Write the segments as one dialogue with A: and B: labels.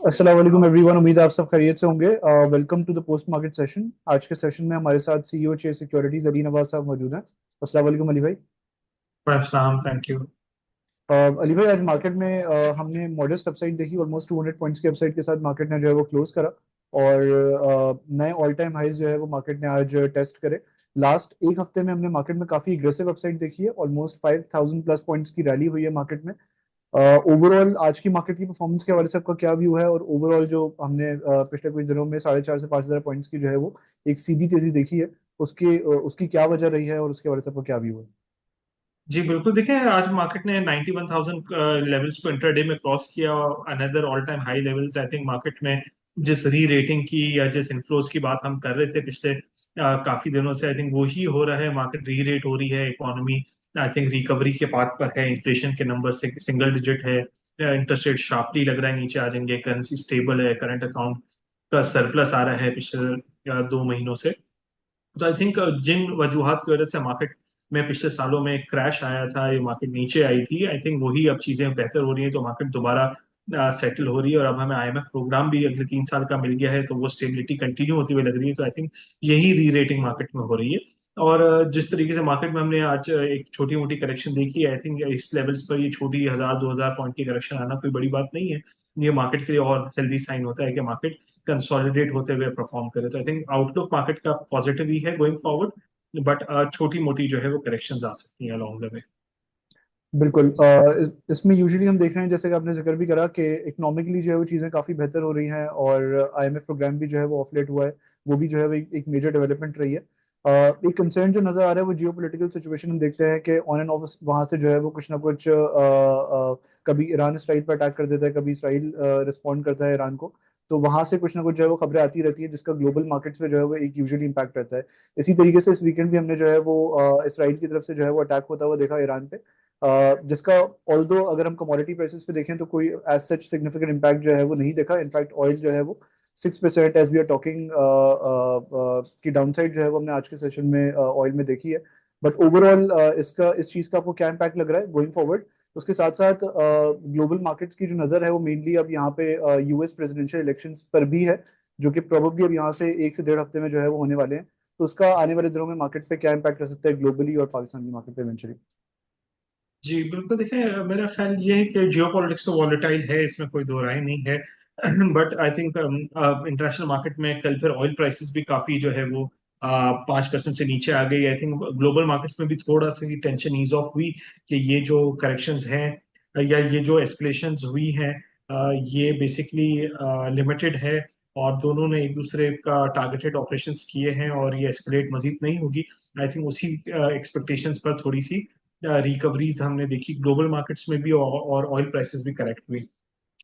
A: अस्सलाम वालेकुम एवरीवन। उम्मीद है आप सब खैरियत से होंगे। Welcome to the post market session. आज के सेशन में हमारे साथ CEO Chase Securities Ali Nawaz साहब मौजूद हैं। अस्सलाम वालेकुम अली भाई।
B: प्रणाम, थैंक यू।
A: अली भाई, आज मार्केट में हमने मॉडेस्ट अपसाइड देखी। ऑलमोस्ट 200 पॉइंट्स के अपसाइड के साथ मार्केट ने जो है वो क्लोज करा। और नए ऑल टाइम हाइज जो है वो मार्केट ने आज टेस्ट करे। लास्ट एक हफ्ते में हमने मार्केट में काफी एग्रेसिव अपसाइड देखी है। ऑलमोस्ट 5000 प्लस पॉइंट्स की रैली हुई है मार्केट में। ओवरऑल आज की मार्केट की परफॉर्मेंस के हवाले से आपका क्या व्यू है? और ओवरऑल जो हमने पिछले कुछ दिनों में 4,500 से 5,000 पॉइंट्स की जो है वो एक सीधी तेजी देखी है, उसकी क्या वजह रही है और उसके हवाले से आपका क्या व्यू है?
B: जी बिल्कुल, देखिए आज मार्केट ने 91,000 लेवल्स को इंट्राडे में क्रॉस किया। Another all time high levels. I think market में जिस री रेटिंग की या जिस इन्फ्लोज की बात हम कर रहे थे पिछले काफी दिनों से, आई थिंक वो ही हो रहा है। मार्केट री रेट हो रही है, इकोनॉमी आई थिंक रिकवरी के पाथ पर है, इन्फ्लेशन के नंबर से सिंगल डिजिट है, इंटरेस्ट रेट शार्पली लग रहा है नीचे आ जाएंगे, करेंसी स्टेबल है, करंट अकाउंट का सरप्लस आ रहा है पिछले 2 महीनों से। तो आई थिंक जिन वजूहात की वजह से मार्केट में पिछले सालों में क्रैश आया था, ये मार्केट नीचे आई थी, आई थिंक वही अब चीजें बेहतर हो रही हैं, तो मार्केट दोबारा सेटल हो रही है। और अब हमें आईएमएफ प्रोग्राम भी अगले 3 साल का मिल गया है, तो वो स्टेबिलिटी कंटिन्यू होती हुई लग रही है। तो आई थिंक यही री रेटिंग मार्केट में हो रही है। और जिस तरीके से मार्केट में हमने आज एक छोटी मोटी करेक्शन देखी है, आई थिंक इस लेवल्स पर ये छोटी 1000-2000 पॉइंट की करेक्शन आना कोई बड़ी बात नहीं है। ये मार्केट के लिए और हेल्दी साइन होता है कि मार्केट कंसोलिडेट होते हुए परफॉर्म करे। तो आई थिंक आउटलुक मार्केट का पॉजिटिव ही है गोइंग फॉरवर्ड, बट छोटी मोटी जो है वो करेक्शंस आ सकती हैं अलोंग द वे।
A: बिल्कुल। इसमें यूजुअली हम देख रहे हैं, जैसे कि आपने जिक्र भी करा, कि इकोनॉमिकली जो है वो चीज़ें काफ़ी बेहतर हो रही हैं और आईएमएफ प्रोग्राम भी जो है वो ऑफलेट हुआ है। वो भी जो है वो एक मेजर डेवलपमेंट रही है। एक कंसर्न जो नज़र आ रहा है वो जियो पोलिटिकल सिचुएशन। हम देखते हैं कि ऑन एंड ऑफ वहाँ से जो है वो कुछ ना कुछ कभी ईरान इसराइल पर अटैक कर देता है, कभी इसराइल रिस्पॉन्ड करता है ईरान को। तो वहां से कुछ ना कुछ जो है वो खबरें आती रहती है, जिसका ग्लोबल मार्केट्स पे जो है वो एक यूजुअली इम्पैक्ट रहता है। इसी तरीके से इस वीकेंड भी हमने जो है वो इसराइल की तरफ से जो है वो अटैक होता हुआ देखा ईरान पे। जिसका ऑल्दो अगर हम कमोडिटी प्राइसेस पे देखें तो कोई एज सच सिग्निफिकेंट इम्पैक्ट जो है वो नहीं देखा। इनफैक्ट ऑयल जो है वो 6% एज वी आर टॉकिंग की डाउनसाइड जो है वो हमने आज के सेशन में ऑयल में देखी है। बट ओवरऑल इसका इस चीज़ का आपको क्या इम्पैक्ट लग रहा है गोइंग फॉरवर्ड? उसके साथ साथ ग्लोबल मार्केट्स की जो नज़र है वो मेनली अब यहाँ पे यूएस प्रेसिडेंशियल इलेक्शंस पर भी है, जो कि प्रोबेबली अब यहाँ से 1 से 1.5 हफ्ते में जो है वो होने वाले हैं। तो उसका आने वाले दिनों में मार्केट पे क्या इम्पैक्ट रह सकता है ग्लोबली और पाकिस्तान की मार्केट पे इवेंचुअली?
B: जी बिल्कुल, देखिए मेरा ख्याल ये है कि जियो पॉलिटिक्स तो वॉलेटाइल है, इसमें कोई दो राय नहीं है। But I think international market में कल फिर ऑयल प्राइसेस भी काफी जो है वो 5% से नीचे आ गई। आई थिंक ग्लोबल मार्केट्स में भी थोड़ा सी टेंशन ईज ऑफ हुई कि ये जो करेक्शंस हैं या ये जो एस्केलेशंस हुई हैं, ये बेसिकली लिमिटेड है, और दोनों ने एक दूसरे का टारगेटेड ऑपरेशंस किए हैं और ये एस्केलेट मजीद नहीं होगी। आई थिंक उसी एक्सपेक्टेशंस पर थोड़ी सी रिकवरीज हमने देखी ग्लोबल मार्केट्स में भी, और ऑयल प्राइसेस भी करेक्ट हुई।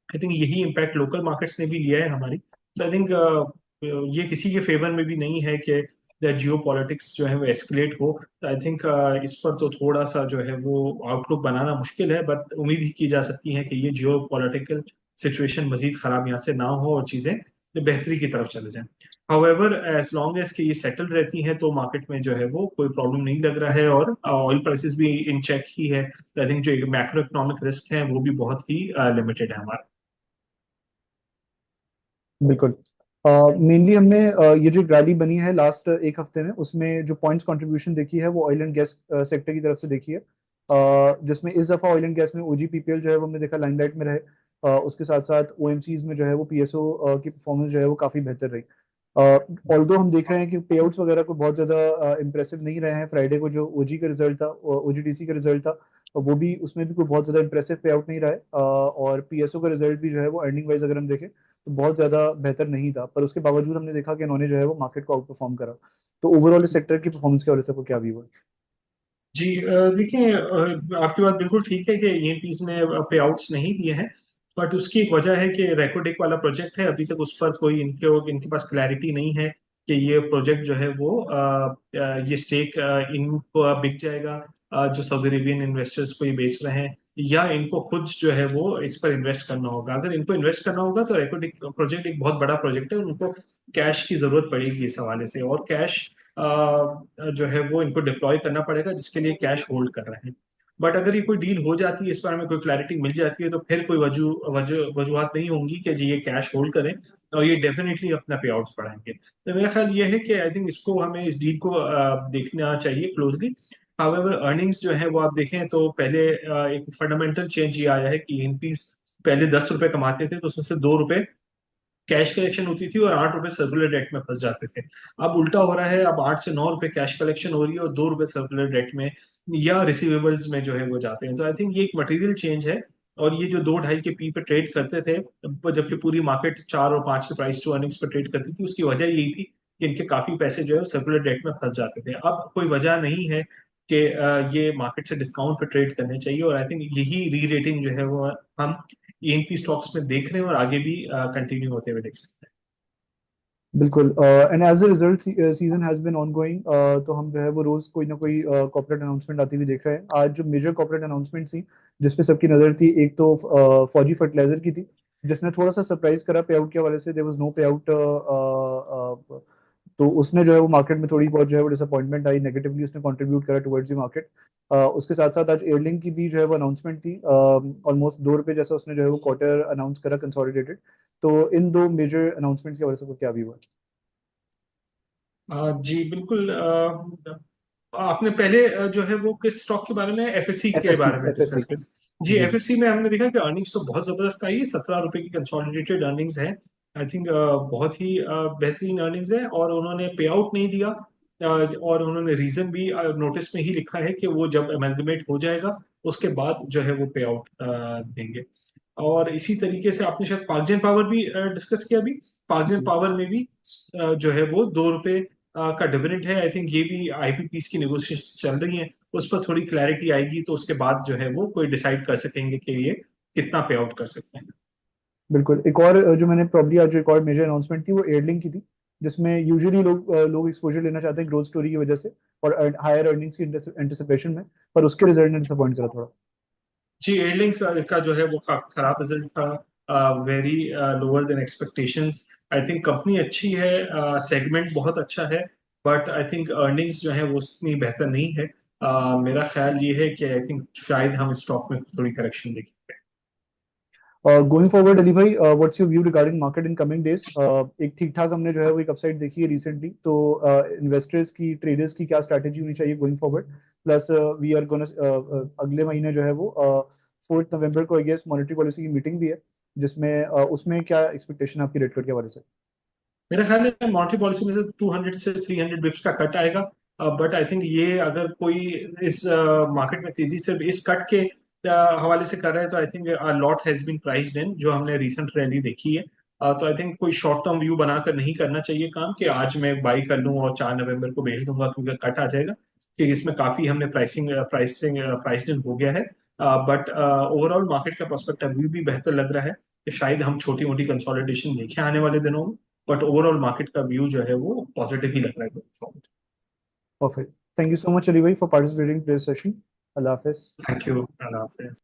B: आई थिंक यही इम्पैक्ट लोकल मार्केट्स ने भी लिया है हमारी। तो आई थिंक ये किसी के फेवर में भी नहीं है कि जियो पॉलिटिक्स जो है वो एस्केलेट हो। तो आई थिंक इस पर तो थोड़ा सा जो है वो आउटलुक बनाना मुश्किल है, बट उम्मीद ही की जा सकती है कि ये जियो पॉलिटिकल सिचुएशन मजीद खराब यहाँ से ना हो और चीजें बेहतरी की तरफ चले जाएं। हाउएवर एज लॉन्ग एज कि ये सेटल रहती हैं तो मार्केट में जो है वो कोई प्रॉब्लम नहीं लग रहा है, और ऑयल प्राइसेस भी इन चेक ही है। आई थिंक जो मैक्रो इकोनॉमिक रिस्क है वो भी बहुत ही लिमिटेड है हमारा।
A: बिल्कुल। मेनली हमने ये जो रैली बनी है लास्ट एक हफ्ते में, उसमें जो पॉइंट्स कंट्रीब्यूशन देखी है वो ऑयल एंड गैस सेक्टर की तरफ से देखी है। जिसमें इस दफा ऑयल एंड गैस में ओजीपीपीएल जो है वो हमने देखा लाइमलाइट में रहे। उसके साथ साथ ओएमसीज में जो है वो पीएसओ की परफॉर्मेंस जो है वो काफी बेहतर रही। ऑल्दो हम देख रहे हैं कि पे आउट्स वगैरह को बहुत ज्यादा इंप्रेसिव नहीं रहे हैं। फ्राइडे को जो ओजी का रिजल्ट था, ओजीडीसी का रिजल्ट था, वो भी उसमें भी कोई बहुत ज्यादा इंप्रेसिव पे आउट नहीं रहा है। और पीएसओ का रिजल्ट भी जो है वो अर्निंग वाइज अगर हम देखें तो बहुत ज्यादा बेहतर नहीं था, पर उसके बावजूद हमने देखा कि इन्होंने जो है वो मार्केट को आउट परफॉर्म करा। तो ओवरऑल इस सेक्टर की परफॉर्मेंस की वजह से आपको क्या व्यू है?
B: जी देखिए, आपकी बात बिल्कुल ठीक है कि ईएनपीज ने पे आउट्स नहीं दिए हैं, बट उसकी एक वजह है कि रेकोडेक वाला प्रोजेक्ट है, अभी तक उस पर कोई इनके पास क्लैरिटी नहीं है कि ये प्रोजेक्ट जो है वो ये स्टेक इनको अब बिक जाएगा, जो सऊदी अरेबियन इन्वेस्टर्स को ये बेच रहे हैं, या इनको खुद जो है वो इस पर इन्वेस्ट करना होगा। अगर इनको इन्वेस्ट करना होगा तो रेकोडेक प्रोजेक्ट एक बहुत बड़ा प्रोजेक्ट है, उनको कैश की जरूरत पड़ेगी इस हवाले से, और कैश जो है वो इनको डिप्लॉय करना पड़ेगा, जिसके लिए कैश होल्ड कर रहे हैं। बट अगर ये कोई डील हो जाती है, इस बारे में कोई क्लैरिटी मिल जाती है, तो फिर कोई वजूहत नहीं होंगी कि जी ये कैश होल्ड करें, और ये डेफिनेटली अपना पे आउट्स बढ़ाएंगे। तो मेरा ख्याल ये है कि आई थिंक इसको हमें इस डील को देखना चाहिए क्लोजली। हाउएवर अर्निंग्स जो है वो आप देखें तो पहले एक फंडामेंटल चेंज ये आया है कि एनपीस पहले 10 रुपए कमाते थे तो उसमें से 2 रुपए कैश कलेक्शन होती थी और 8 रुपए सर्कुलर डेट में फंस जाते थे। अब उल्टा हो रहा है, अब 8 से 9 रुपए कैश कलेक्शन हो रही है और 2 रुपए सर्कुलर डेट में या रिसीवेबल्स में जो है वो जाते हैं। तो आई थिंक ये एक मटेरियल चेंज है। और ये जो 2 ढाई के पी पे ट्रेड करते थे, जबकि पूरी मार्केट 4 और 5 के प्राइस टू अर्निंग्स पे ट्रेड करती थी, उसकी वजह यही थी कि इनके काफी पैसे जो है सर्कुलर डेट में फंस जाते थे। अब कोई वजह नहीं है कि ये मार्केट से डिस्काउंट पे ट्रेड करने चाहिए, और आई थिंक यही री रेटिंग जो है वो हम ईएनपी स्टॉक्स में देख रहे हैं और आगे भी कंटिन्यू होते हुए देख सकते हैं।
A: बिल्कुल। And as a result season has been ongoing, तो हम जो है वो रोज कोई ना कोई कॉर्पोरेट अनाउंसमेंट आती हुई देख रहे हैं। आज जो मेजर कॉर्पोरेट अनाउंसमेंट थी जिसपे सबकी नजर थी, एक तो फौजी फर्टिलाइजर की थी, जिसने थोड़ा सा सरप्राइज करा पे आउट के हवाले से। देयर वाज नो पे आउट, तो उसने जो है वो मार्केट में थोड़ी बहुत जो है वो डिसअपॉइंटमेंट आई, नेगेटिवली उसने कंट्रीब्यूट करा टुवर्ड्स द मार्केट। उसके साथ साथ आज एयरलिंक की भी जो है वो अनाउंसमेंट थी। ऑलमोस्ट 2 रुपए जैसा उसने जो है वो क्वार्टर अनाउंस करा कंसोलिडेटेड। तो इन दो मेजर अनाउंसमेंट्स की वजह से वो क्या भी हुआ।
B: जी बिल्कुल। आपने पहले जो है वो किस स्टॉक के बारे में, एफएससी के
A: एफएससी,
B: बारे में
A: एफएससी।
B: डिस्कस कर? जी,
A: जी।
B: एफएससी में हमने देखा कि अर्निंग्स तो बहुत जबरदस्त आई है। 17 रुपए की कंसोलिडेटेड अर्निंग्स है। आई थिंक बहुत ही बेहतरीन अर्निंग्स है, और उन्होंने पे आउट नहीं दिया। और उन्होंने रीजन भी नोटिस में ही लिखा है कि वो जब अमेलगमेट हो जाएगा उसके बाद जो है वो पे आउट देंगे। और इसी तरीके से आपने शायद पाकजेन पावर भी डिस्कस किया अभी। पाकजेन
A: जी।
B: पावर में भी जो है वो 2 रुपए का डिविडेंड है। आई थिंक ये भी आईपीपीस की नेगोशिएशन चल रही है, उस पर थोड़ी क्लैरिटी आएगी तो उसके बाद जो है वो कोई डिसाइड कर सकेंगे कि ये कितना पे आउट कर सकते हैं।
A: बिल्कुल। एक और जो मैंने प्रॉब्ली आज जो एक और मेजर अनाउंसमेंट थी वो एयरलिंक की थी, जिसमें यूजुअली लोग एक्सपोजर लेना चाहते हैं ग्रोथ स्टोरी की वजह से और हायर अर्निंग्स की एंटिसिपेशन में, पर उसके रिजल्ट ने डिसअपॉइंट करा थोड़ा।
B: जी, एयरलिंक का जो है वो काफी खराब रिजल्ट था, very lower than expectations. I think company अच्छी है, सेगमेंट बहुत अच्छा है, बट आई थिंक अर्निंग्स जो है वो उतनी बेहतर नहीं है। मेरा ख्याल ये है कि आई थिंक शायद हम स्टॉक में थोड़ी करेक्शन देखेंगे।
A: गोइंग फॉरवर्ड अली भाई, what's your view regarding market in coming days? एक ठीक ठाक हमने जो है वो एक अपसाइड देखी है रिसेंटली, तो इन्वेस्टर्स की, ट्रेडर्स की क्या स्ट्रैटेजी होनी चाहिए going forward? Plus we are gonna, अगले महीने जो है वो 4 नवंबर को आई गेस मॉनेटरी पॉलिसी की मीटिंग भी है, जिसमें उसमें क्या एक्सपेक्टेशन आपकी रेट कट के बारे से?
B: मेरा ख्याल है मॉनेटरी पॉलिसी में से 200 से 300 बिप्स का कट आएगा। बट आई थिंक ये अगर कोई इस मार्केट में तेजी से इस कट के हवाले से कर रहा है, तो I think lot has been priced in, जो हमने रीसेंट रैली देखी है। तो आई थिंक कोई शॉर्ट टर्म व्यू बनाकर नहीं करना चाहिए काम, कि आज मैं बाई कर लूं और 4 नवंबर को बेच दूंगा क्योंकि कट आ जाएगा, कि इसमें काफी हमने प्राइस्ड इन हो गया है। बट ओवरऑल मार्केट का प्रोस्पेक्ट अभी भी बेहतर लग रहा है, कि शायद हम छोटी मोटी कंसोलिडेशन देखें आने वाले दिनों में। बट ओवरऑल मार्केट का व्यू जो है वो पॉजिटिव ही लग रहा है going forward।
A: Perfect. Thank you so much Ali भाई for participating in this session. अल्लाह हाफिज।
B: थैंक यू, अल्लाह हाफिज।